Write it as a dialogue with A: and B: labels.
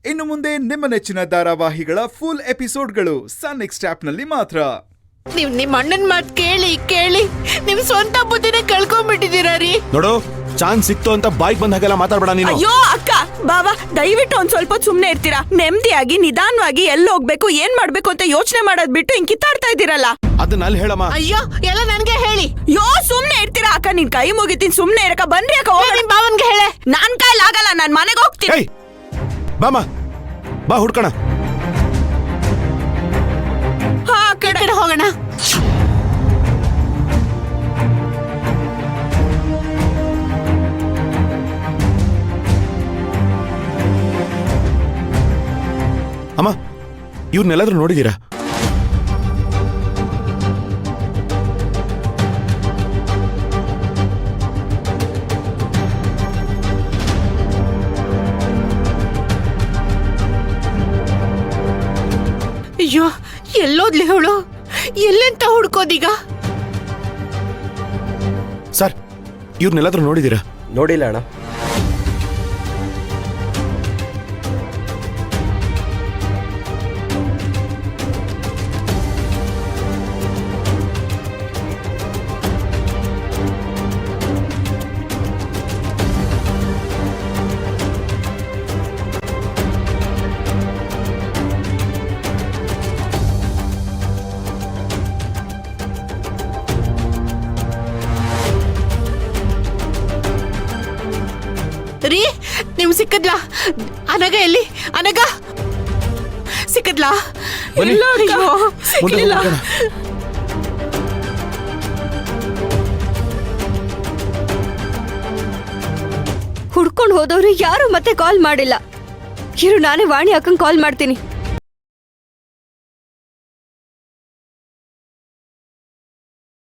A: ಇನ್ನು ಮುಂದೆ ನಿಮ್ಮ ನೆಚ್ಚಿನ ಧಾರಾವಾಹಿಗಳ ಫುಲ್ ಎಪಿಸೋಡ್ಗಳು ಸನ್ ನೆಕ್ಸ್ಟ್ ಆಪ್ನಲ್ಲಿ ಮಾತ್ರ.
B: ನೀವ್ ನಿಮ್ ಅಣ್ಣನ್ ಮಾತ್ ಕೇಳಿ ಕೇಳಿ ನಿಮ್ ಸ್ವಂತ ಬುದ್ಧಿನ ಕಳ್ಕೊಂಡ್ಬಿಟ್ಟಿದೀರಾ ರೀ.
C: ನೋಡು, ಚಾನ್ಸ್ ಸಿಕ್ತು ಅಂತ ಬಾಯ್ಗ್ ಬಂದ ಹಾಗೆಲ್ಲ ಮಾತಾಡ್ಬೇಡ ನೀನು.
D: ಅಯ್ಯೋ ಅಕ್ಕ ಬಾಬಾ, ದಯವಿಟ್ಟು ಒಂದ್ ಸ್ವಲ್ಪ ಸುಮ್ನೆ ಇರ್ತೀರಾ? ನೆಮ್ಮದಿಯಾಗಿ ನಿಧಾನವಾಗಿ ಎಲ್ಲಿ ಹೋಗ್ಬೇಕು ಏನ್ ಮಾಡ್ಬೇಕು ಅಂತ ಯೋಚನೆ ಮಾಡೋದ್ ಬಿಟ್ಟು ಹಿಂಗ್ ಕಿತ್ತಾಡ್ತಾ ಇದ್ದೀರಲ್ಲ.
C: ಅದನ್ನ ಅಲ್ಲಿ ಹೇಳಮ್ಮ.
B: ಅಯ್ಯೋ ಎಲ್ಲ ನನ್ಗೆ ಹೇಳಿ.
D: ಯೋ ಸುಮ್ನೆ ಇರ್ತೀರಾ ಅಕ್ಕ? ನಿನ್ ಕೈ ಮುಗಿತೀನಿ, ಸುಮ್ನೆ ಇರಕ. ಬನ್ರಿ ಅಕ್ಕ,
B: ನಿಮ್ ಬಾವನ್ಗೆ ಹೇಳೆ.
D: ನಾನ್ ಕೈಲಾಗಲ್ಲ, ನಾನ್ ಮನೆಗೆ ಹೋಗ್ತೀನಿ.
C: ಏಯ್ ಬಾಮ, ಬಾ ಹುಡ್ಕಣ.
D: ಹಾ ಕಡೆ
B: ಹೋಗೋಣ.
C: ಅಮ್ಮ, ಇವ್ರನ್ನೆಲ್ಲಾದ್ರೂ ನೋಡಿದೀರಾ?
B: ಅಯ್ಯೋ ಎಲ್ಲೋದ್ಲಿ ಹೇಳು, ಎಲ್ಲೆಂತ ಹುಡ್ಕೋದೀಗ?
C: ಸರ್, ಇವ್ರನ್ನೆಲ್ಲಾದ್ರೂ ನೋಡಿದೀರಾ?
E: ನೋಡಿಲ್ಲ ಅಣ್ಣ.
B: ರೀ, ನಿಮ್ ಸಿಕ್ಕದ್ಲಾ? ಅನಗ ಎಲ್ಲಿ? ಅನಗ ಸಿಕ್ಕದ್ಲಾ?
C: ಬನ್ನಿ.
D: ಇಲ್ಲ ಅಕ್ಕ,
B: ಅಯ್ಯೋ,
C: ಮುಂದೆ
D: ಸಿಗ್ಲಿಲ್ಲ.
C: ಹೋಗೋಣ.
F: ಹುಡ್ಕೊಂಡು ಹೋದವ್ರು ಯಾರು ಮತ್ತೆ ಕಾಲ್ ಮಾಡಿಲ್ಲ. ಇರು, ನಾನೇ ವಾಣಿ ಅಕ್ಕಂಗ್ ಕಾಲ್ ಮಾಡ್ತೀನಿ.